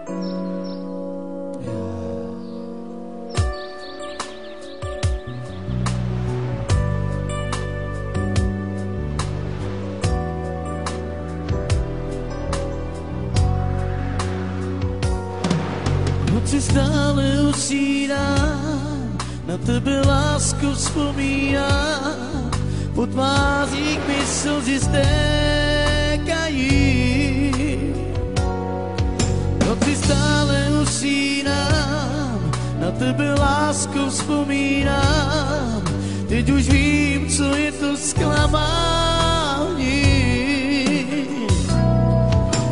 Noci stále usínám, na tebe lásku vzpomínám, po tvářích mi slzy stékají. Noci stále usínám, na tebe lásku vzpomínám, teď už vím, co je to zklamání.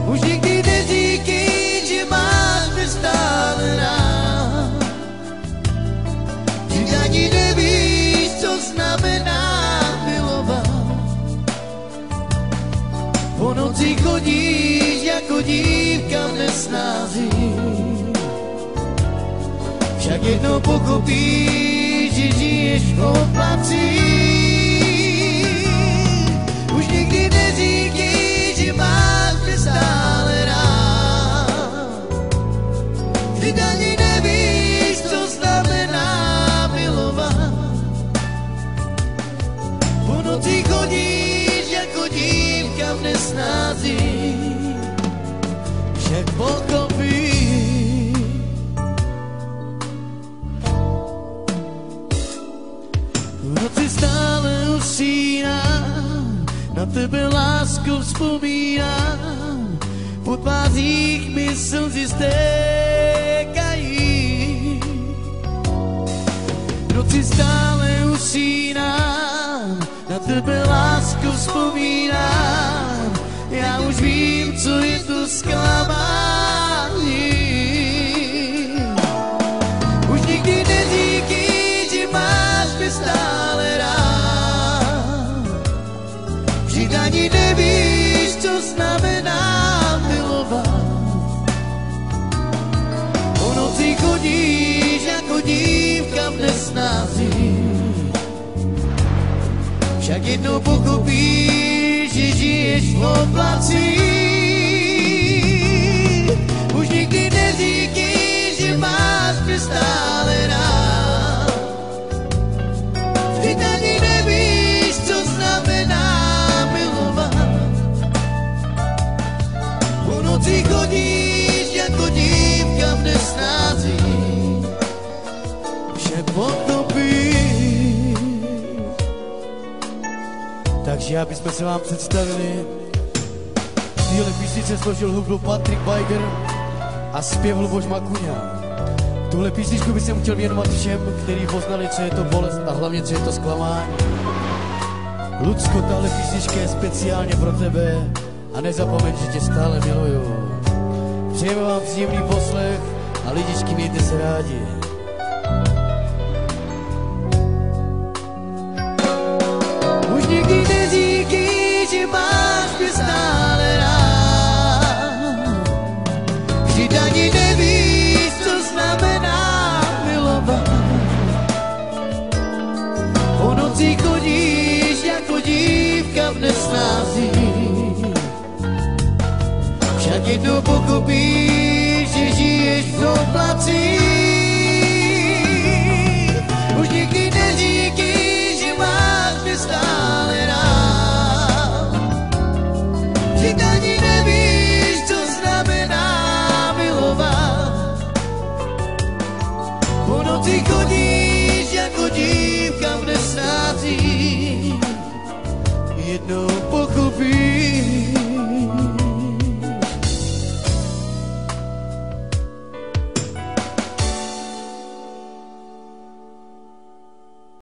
Už nikdy neříkej, že máš mě stále rád, že ani nevíš, co znamená milovat. Po noci chodíš jako dívka v nesnázi, však jednou pochopíš, že žiješ v oblacích. Už nikdy neříkej, že máš mě stále rád, vždyť ani nevíš, co znamená milovat. Po noci chodíš jako dívka v nesnázi, však pochopíš. V noci stále usínám, na tebe lásku vzpomínám, po tvářích mi slzy stékají. V noci stále usínám, na tebe lásku vzpomínám, já už vím, co je to zklamání. Už nikdy neříkej, že máš mě stále rád, vždyť ani nevíš, co znamená milovat. Po noci chodíš jako dívka v nesnázi, však jednou pochopíš, že žiješ v oblacích. Už nikdy neříkej, že máš mě stále rád, vždyť ani nevíš, co znamená milovat. Po noci chodíš jako dívka v nesnázi, však potopíš. Takže aby jsme se vám představili, v téhle písničce složil hudbu Patrik Bajger a zpěv Luboš Makuňa. Tuhle písničku bych chtěl věnovat všem, kteří poznali, co je to bolest a hlavně, co je to zklamání. Lucko, tahle písnička je speciálně pro tebe a nezapomeň, že tě stále miluju. Přejeme vám příjemný poslech a lidičky, mějte se rádi. Už nikdy neříkej, že máš mě stále rád, vždyť ani nevíš, co znamená milovat. Po noci chodíš jako dívka v nesnázi, však jednou pochopíš, že žiješ v oblacích. Už nikdy neříkej, že máš mě stále rád, vždyť ani nevíš, co znamená milovat. Po noci chodíš jako dívka v nesnázi, jednou pochopíš.